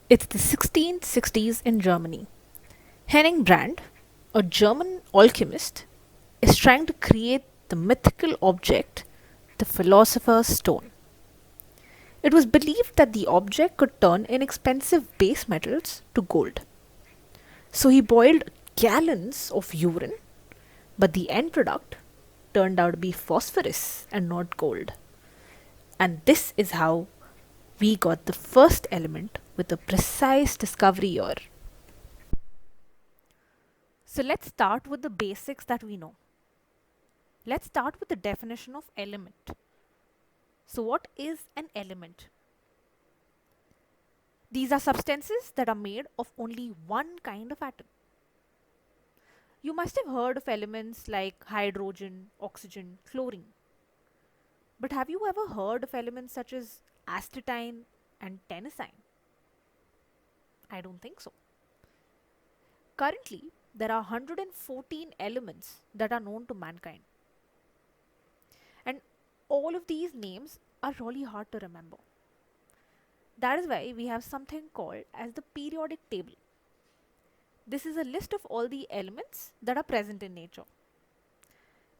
It's the 1660s in Germany. Henning Brand, a German alchemist, is trying to create the mythical object, the Philosopher's Stone. It was believed that the object could turn inexpensive base metals to gold. So he boiled gallons of urine, but the end product turned out to be phosphorus and not gold. And this is how we got the first element with a precise discovery year. So let's start with the basics that we know. Let's start with the definition of element. So, what is an element? These are substances that are made of only one kind of atom. You must have heard of elements like hydrogen, oxygen, chlorine. But have you ever heard of elements such as astatine and tennessine? I don't think so. Currently, there are 114 elements that are known to mankind. And all of these names are really hard to remember. That is why we have something called as the periodic table. This is a list of all the elements that are present in nature.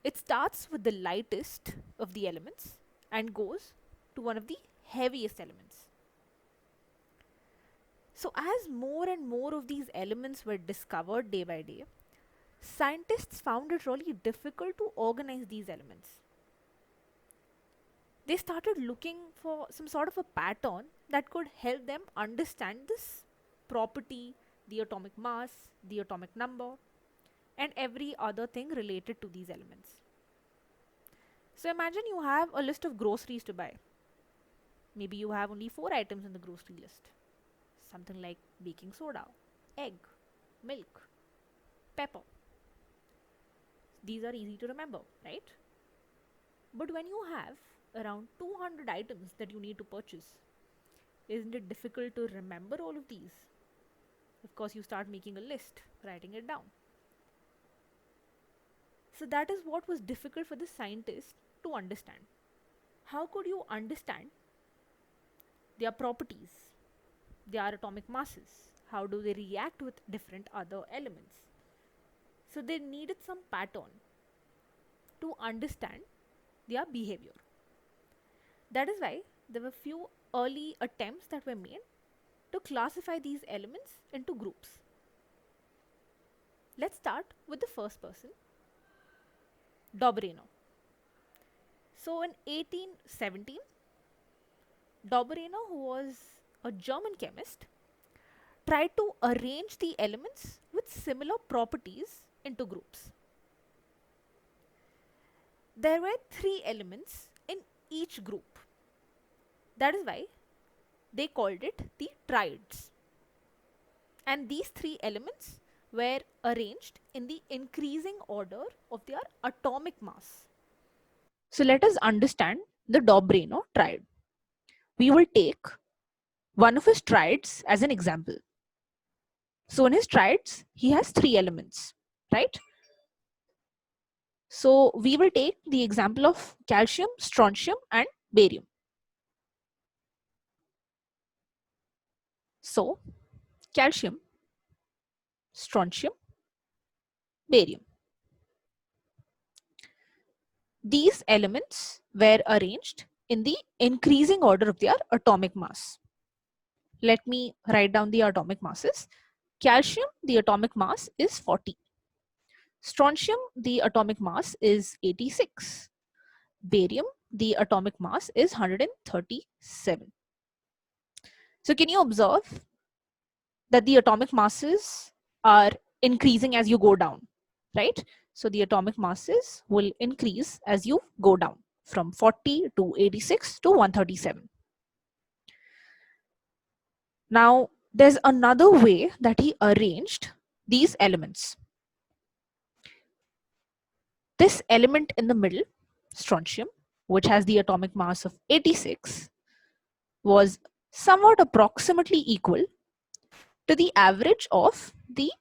It starts with the lightest of the elements and goes to one of the heaviest elements. So, as more and more of these elements were discovered day by day, scientists found it really difficult to organize these elements. They started looking for some sort of a pattern that could help them understand this property, the atomic mass, the atomic number, and every other thing related to these elements. So imagine you have a list of groceries to buy. Maybe you have only 4 items in the grocery list. Something like baking soda, egg, milk, pepper. These are easy to remember, right? But when you have around 200 items that you need to purchase, isn't it difficult to remember all of these? Of course, you start making a list, writing it down. So that is what was difficult for the scientists to understand. How could you understand their properties, their atomic masses? How do they react with different other elements? So they needed some pattern to understand their behavior. That is why there were few early attempts that were made to classify these elements into groups. Let's start with the first person, Dobreno. So in 1817, Dobreno, who was a German chemist, tried to arrange the elements with similar properties into groups. There were 3 elements in each group. That is why they called it the triads. And these 3 elements were arranged in the increasing order of their atomic mass. So let us understand the Dobreno triad. We will take one of his triads as an example. So in his triads, he has 3 elements, right? So we will take the example of calcium, strontium, and barium. So calcium, strontium, barium. These elements were arranged in the increasing order of their atomic mass. Let me write down the atomic masses. Calcium, the atomic mass is 40. Strontium, the atomic mass is 86. Barium, the atomic mass is 137. So can you observe that the atomic masses are increasing as you go down, right? So the atomic masses will increase as you go down from 40 to 86 to 137. Now, there's another way that he arranged these elements. This element in the middle, strontium, which has the atomic mass of 86, was somewhat approximately equal to the average of the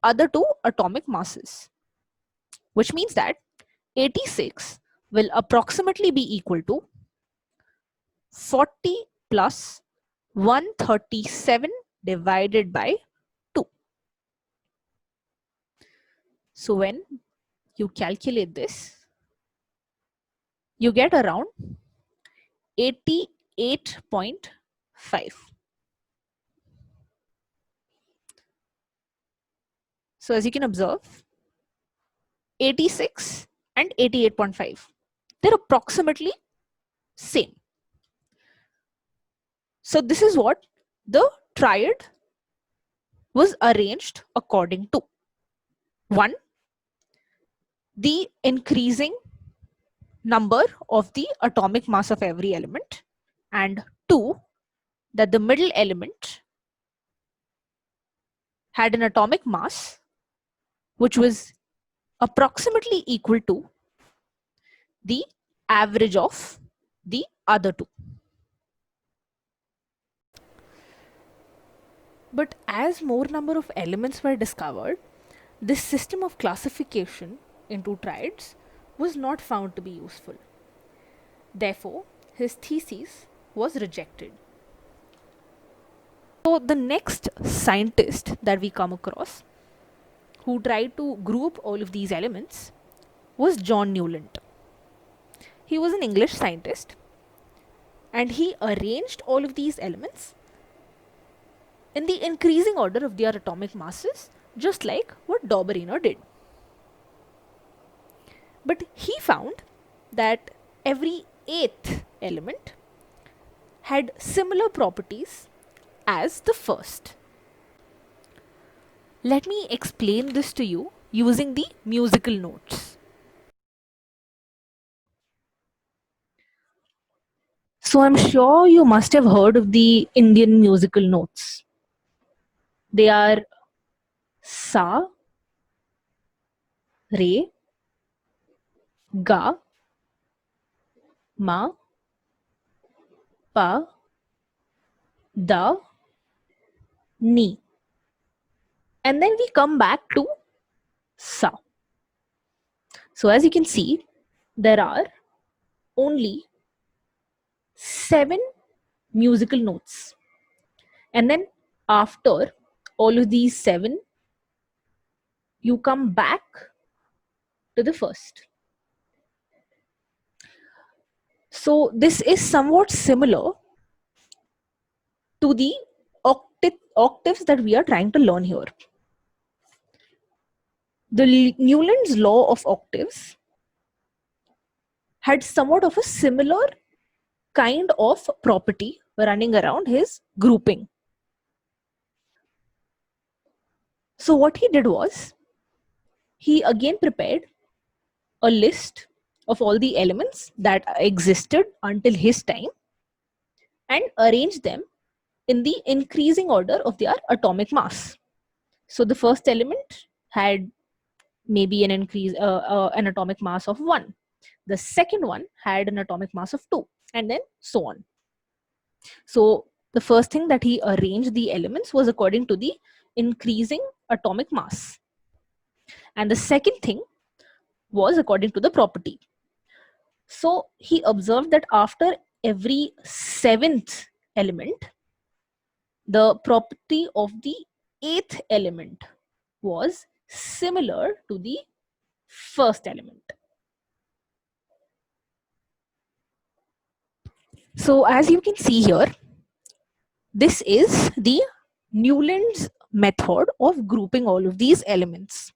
other 2 atomic masses, which means that 86 will approximately be equal to 40 plus 137 divided by 2. So when you calculate this, you get around 88.5. So as you can observe, 86 and 88.5, they're approximately same. So this is what the triad was arranged according to. 1, the increasing number of the atomic mass of every element, and 2, that the middle element had an atomic mass which was approximately equal to the average of the other two. But as more number of elements were discovered, this system of classification into triads was not found to be useful. Therefore, his thesis was rejected. So the next scientist that we come across who tried to group all of these elements was John Newland. He was an English scientist and he arranged all of these elements in the increasing order of their atomic masses, just like what Dauberiner did. But he found that every eighth element had similar properties as the first. Let me explain this to you using the musical notes. So I'm sure you must have heard of the Indian musical notes. They are sa, re, ga, ma, pa, da, ni. And then we come back to sa. So as you can see, there are only 7 musical notes. And then after all of these 7, you come back to the first. So this is somewhat similar to the octaves that we are trying to learn here. The Newland's law of octaves had somewhat of a similar kind of property running around his grouping. So what he did was, he again prepared a list of all the elements that existed until his time and arranged them in the increasing order of their atomic mass. So the first element had maybe an atomic mass of 1. The second one had an atomic mass of 2, and then so on. So the first thing that he arranged the elements was according to the increasing atomic mass. And the second thing was according to the property. So he observed that after every 7th element, the property of the 8th element was similar to the first element. So as you can see here, this is the Newland's method of grouping all of these elements.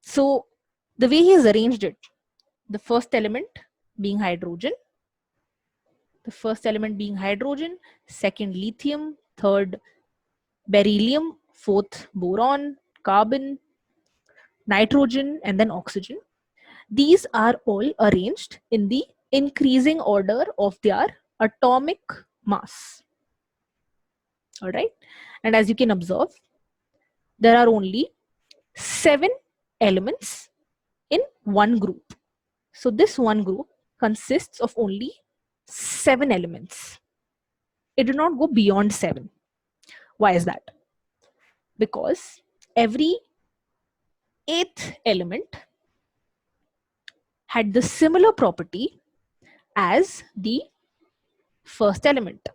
So the way he has arranged it, the first element being hydrogen, second lithium, third beryllium, fourth boron, carbon, nitrogen, and then oxygen. These are all arranged in the increasing order of their atomic mass. All right. And as you can observe, there are only 7 elements in one group. So this one group consists of only 7 elements. It did not go beyond 7. Why is that? Because every 8th element had the similar property as the first element.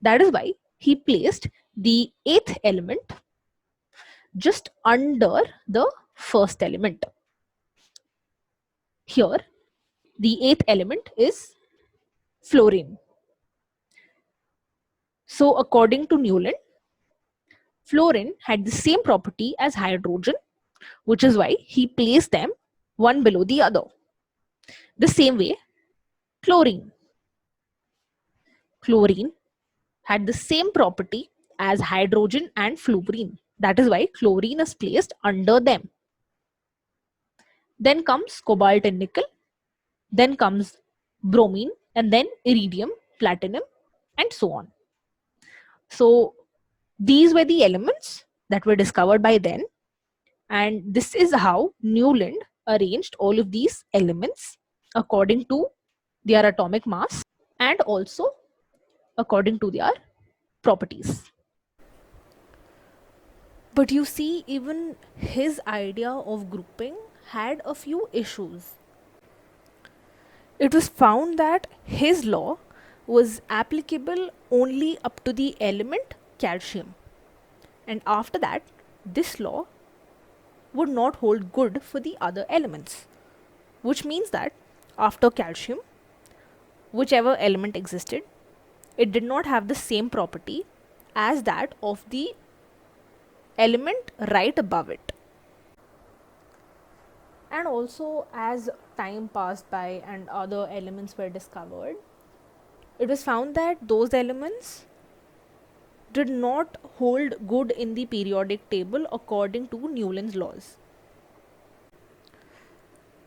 That is why he placed the eighth element just under the first element. Here, the eighth element is fluorine. So, according to Newland, fluorine had the same property as hydrogen, which is why he placed them one below the other. The same way, chlorine. Chlorine had the same property as hydrogen and fluorine. That is why chlorine is placed under them. Then comes cobalt and nickel. Then comes bromine, and then iridium, platinum, and so on. So these were the elements that were discovered by then, and this is how Newland arranged all of these elements according to their atomic mass and also according to their properties. But you see, even his idea of grouping had a few issues. It was found that his law was applicable only up to the element calcium, and after that, this law would not hold good for the other elements, which means that after calcium, whichever element existed, it did not have the same property as that of the element right above it. And also, as time passed by and other elements were discovered, it was found that those elements did not hold good in the periodic table according to Newland's laws.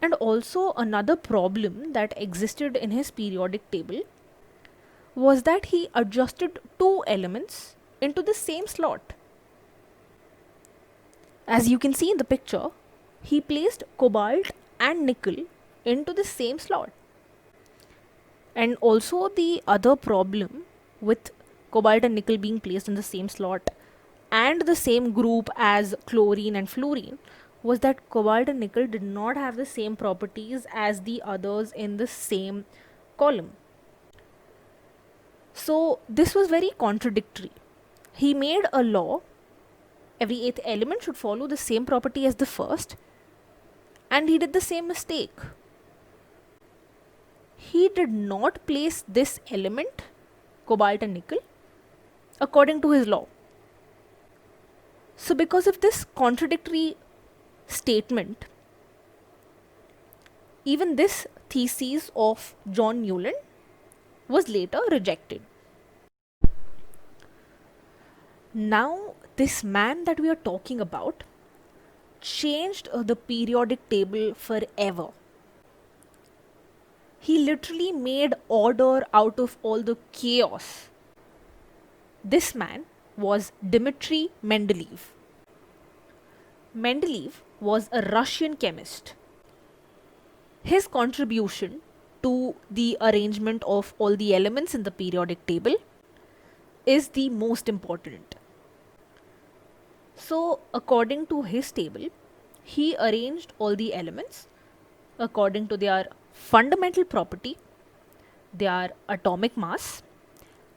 And also, another problem that existed in his periodic table was that he adjusted two elements into the same slot. As you can see in the picture, he placed cobalt and nickel into the same slot. And also, the other problem with cobalt and nickel being placed in the same slot and the same group as chlorine and fluorine was that cobalt and nickel did not have the same properties as the others in the same column. So, this was very contradictory. He made a law every eighth element should follow the same property as the first, and he did the same mistake. He did not place this element, cobalt and nickel, according to his law. So, because of this contradictory statement, even this thesis of John Newland was later rejected. Now, this man that we are talking about changed the periodic table forever. He literally made order out of all the chaos. This man was Dmitry Mendeleev. Mendeleev was a Russian chemist. His contribution to the arrangement of all the elements in the periodic table is the most important. So, according to his table, he arranged all the elements according to their fundamental property, their atomic mass,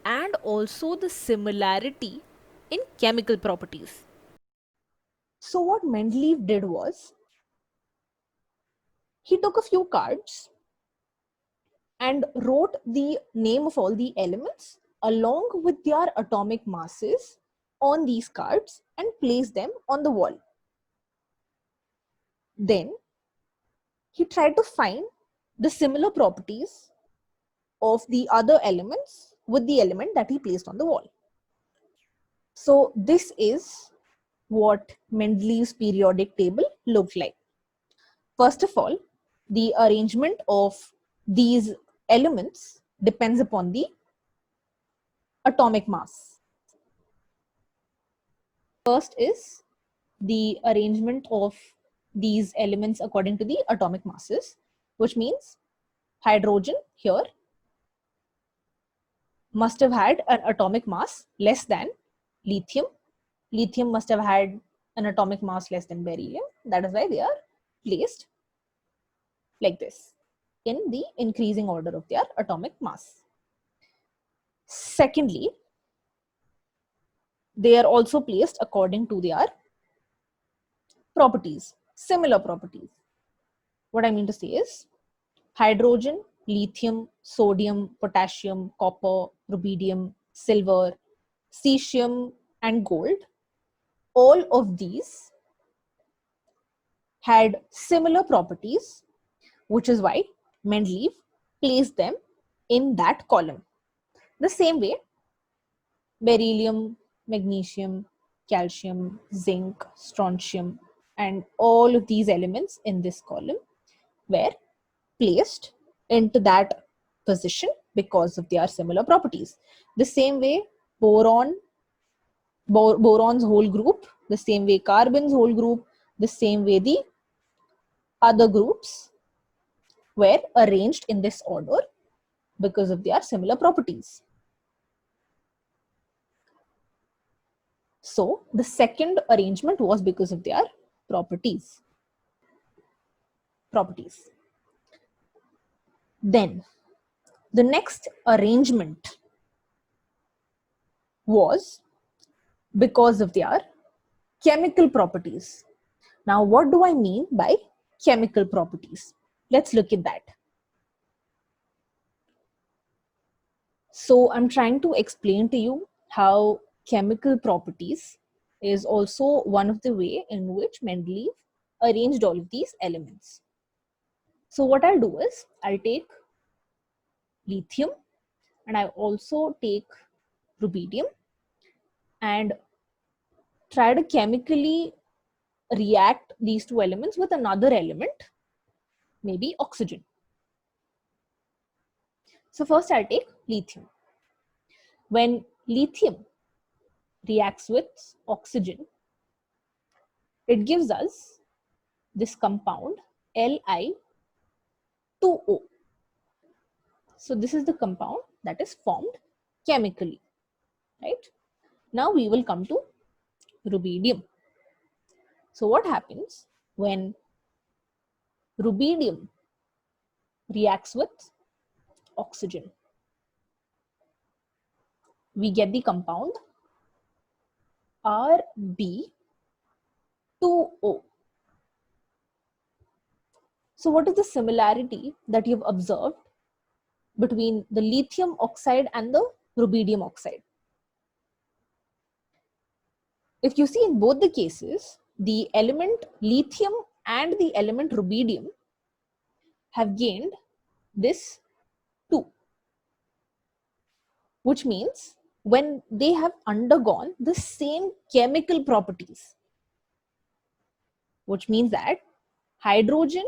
and also the similarity in chemical properties. So, what Mendeleev did was he took a few cards and wrote the name of all the elements along with their atomic masses on these cards and placed them on the wall. Then he tried to find the similar properties of the other elements with the element that he placed on the wall. So this is what Mendeleev's periodic table looked like. First of all, the arrangement of these elements depends upon the atomic mass. First is the arrangement of these elements according to the atomic masses, which means hydrogen here must have had an atomic mass less than lithium. Lithium must have had an atomic mass less than beryllium. That is why they are placed like this in the increasing order of their atomic mass. Secondly, they are also placed according to their properties, similar properties. What I mean to say is hydrogen, lithium, sodium, potassium, copper, rubidium, silver, cesium, and gold, all of these had similar properties, which is why Mendeleev placed them in that column. The same way, beryllium, magnesium, calcium, zinc, strontium, and all of these elements in this column were placed into that position because of their similar properties. The same way, boron's whole group, the same way carbon's whole group, the same way the other groups were arranged in this order because of their similar properties. So the second arrangement was because of their properties. Then the next arrangement was because of their chemical properties. Now, what do I mean by chemical properties? Let's look at that. So I'm trying to explain to you how chemical properties is also one of the way in which Mendeleev arranged all of these elements. So what I'll do is I'll take lithium and I also take rubidium and try to chemically react these two elements with another element, maybe oxygen. So first I'll take lithium. When lithium reacts with oxygen, it gives us this compound Li2O. So this is the compound that is formed chemically, right? Now we will come to rubidium. So what happens when rubidium reacts with oxygen? We get the compound Rb2O. So what is the similarity that you've observed between the lithium oxide and the rubidium oxide? If you see in both the cases, the element lithium and the element rubidium have gained this 2, which means when they have undergone the same chemical properties, which means that hydrogen,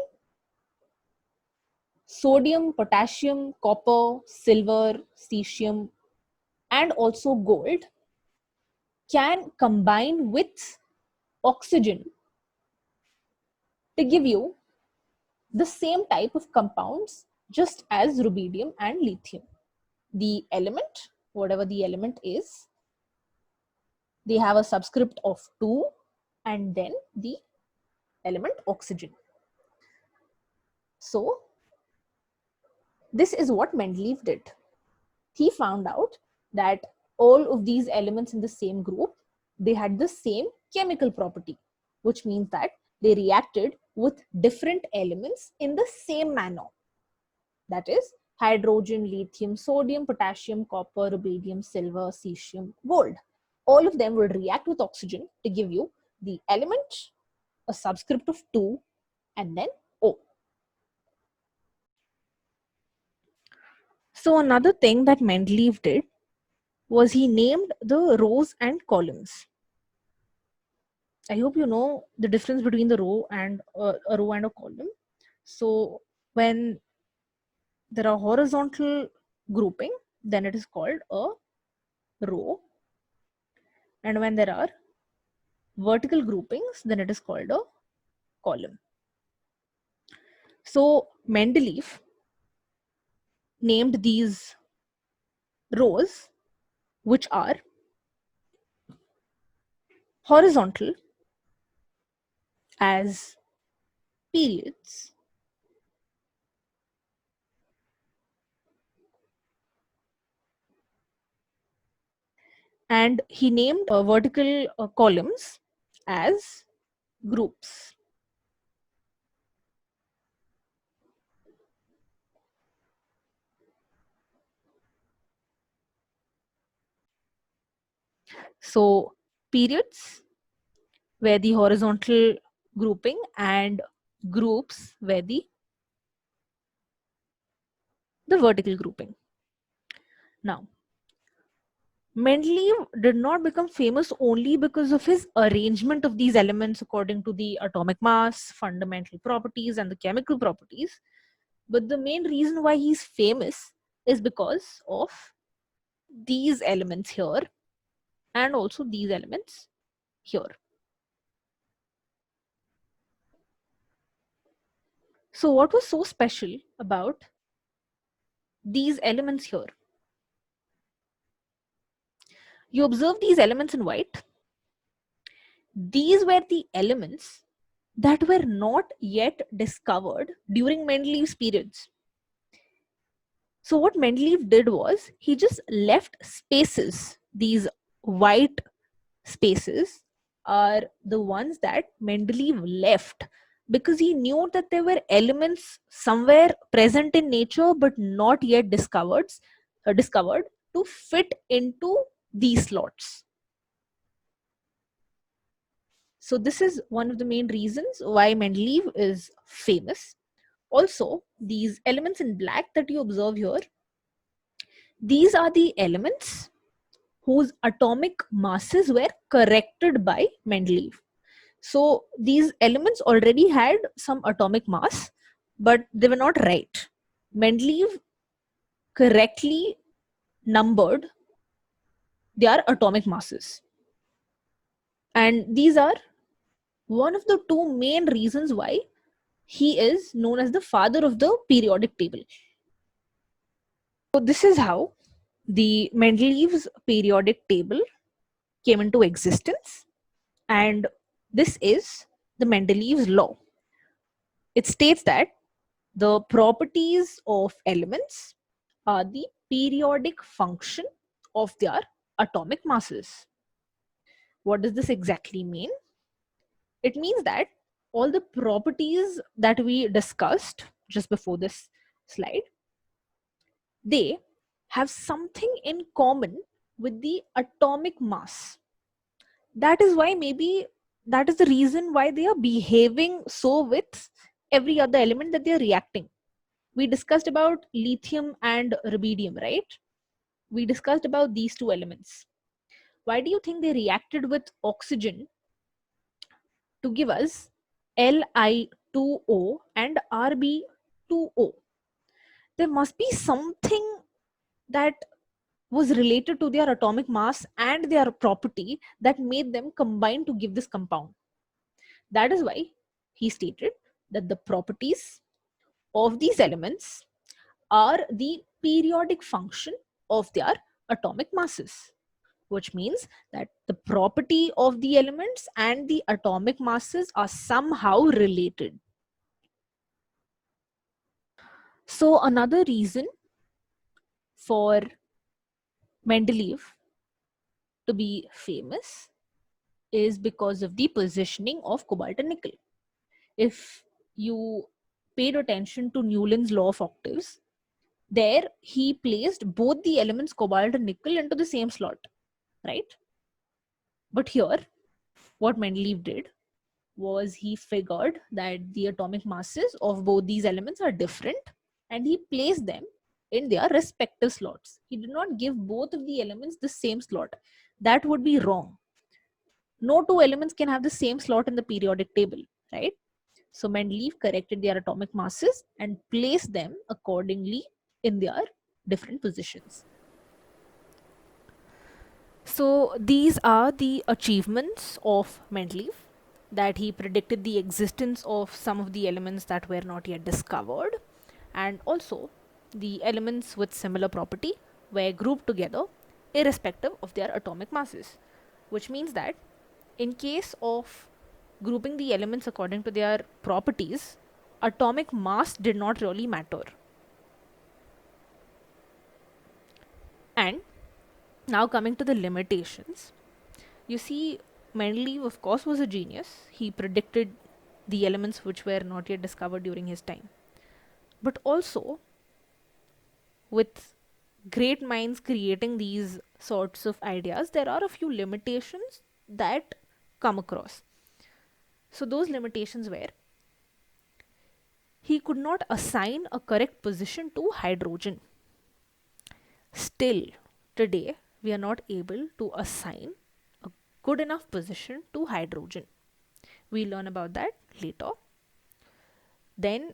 sodium, potassium, copper, silver, cesium, and also gold can combine with oxygen to give you the same type of compounds just as rubidium and lithium. The element, whatever the element is, they have a subscript of 2 and then the element oxygen. So this is what Mendeleev did. He found out that all of these elements in the same group, they had the same chemical property, which means that they reacted with different elements in the same manner. That is hydrogen, lithium, sodium, potassium, copper, rubidium, silver, cesium, gold. All of them will react with oxygen to give you the element, a subscript of 2, and then O. So another thing that Mendeleev did was he named the rows and columns. I hope you know the difference between the row and a row and a column. So when there are horizontal grouping, then it is called a row, and when there are vertical groupings, then it is called a column. So Mendeleev named these rows, which are horizontal, as periods, and he named vertical columns as groups. So periods were the horizontal grouping and groups were the vertical grouping. Now, Mendeleev did not become famous only because of his arrangement of these elements according to the atomic mass, fundamental properties, and the chemical properties. But the main reason why he's famous is because of these elements here and also these elements here. So, what was so special about these elements here? You observe these elements in white. These were the elements that were not yet discovered during Mendeleev's periods. So, what Mendeleev did was he just left spaces. These white spaces are the ones that Mendeleev left because he knew that there were elements somewhere present in nature but not yet discovered to fit into these slots. So, this is one of the main reasons why Mendeleev is famous. Also, these elements in black that you observe here, these are the elements whose atomic masses were corrected by Mendeleev. So these elements already had some atomic mass, but they were not right. Mendeleev correctly numbered their atomic masses. And these are one of the two main reasons why he is known as the father of the periodic table. So this is how the Mendeleev's periodic table came into existence, and this is the Mendeleev's law. It states that the properties of elements are the periodic function of their atomic masses. What does this exactly mean? It means that all the properties that we discussed just before this slide, they have something in common with the atomic mass. That is why maybe that is the reason why they are behaving so with every other element that they are reacting. We discussed about lithium and rubidium, right? We discussed about these two elements. Why do you think they reacted with oxygen to give us Li2O and Rb2O? There must be something that was related to their atomic mass and their property that made them combine to give this compound. That is why he stated that the properties of these elements are the periodic function of their atomic masses, which means that the property of the elements and the atomic masses are somehow related. So, another reason for Mendeleev to be famous is because of the positioning of cobalt and nickel. If you paid attention to Newland's law of octaves, there he placed both the elements cobalt and nickel into the same slot, right? But here, what Mendeleev did was he figured that the atomic masses of both these elements are different and he placed them in their respective slots. He did not give both of the elements the same slot. That would be wrong. No two elements can have the same slot in the periodic table, right? So Mendeleev corrected their atomic masses and placed them accordingly in their different positions. So these are the achievements of Mendeleev, that he predicted the existence of some of the elements that were not yet discovered, and also the elements with similar property were grouped together irrespective of their atomic masses, which means that in case of grouping the elements according to their properties, atomic mass did not really matter. And Now coming to the limitations, you see, Mendeleev of course was a genius. He predicted the elements which were not yet discovered during his time, but also with great minds creating these sorts of ideas, there are a few limitations that come across. So those limitations were, he could not assign a correct position to hydrogen. Still, today, we are not able to assign a good enough position to hydrogen. We'll learn about that later. Then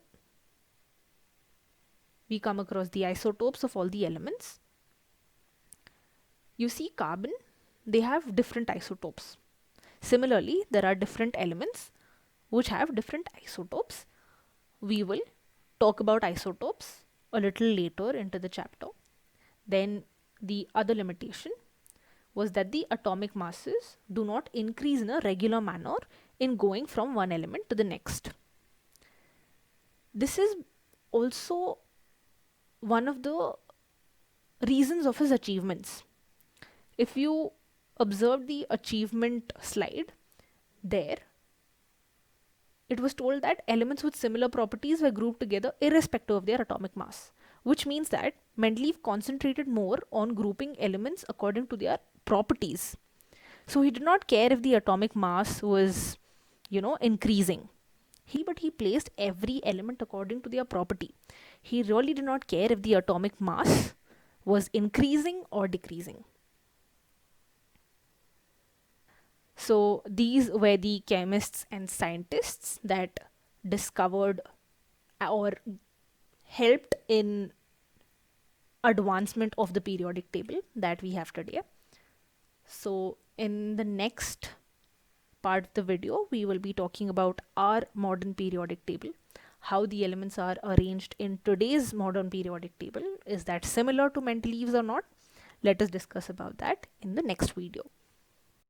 we come across the isotopes of all the elements. You see, carbon, they have different isotopes. Similarly, there are different elements which have different isotopes. We will talk about isotopes a little later into the chapter. Then the other limitation was that the atomic masses do not increase in a regular manner in going from one element to the next. This is also one of the reasons of his achievements. If you observe the achievement slide, there it was told that elements with similar properties were grouped together irrespective of their atomic mass, which means that Mendeleev concentrated more on grouping elements according to their properties. So he did not care if the atomic mass was, increasing. But he placed every element according to their property. He really did not care if the atomic mass was increasing or decreasing. So these were the chemists and scientists that discovered or helped in advancement of the periodic table that we have today. So in the next part of the video, we will be talking about our modern periodic table, how the elements are arranged in today's modern periodic table. Is that similar to Mendeleev's or not? Let us discuss about that in the next video.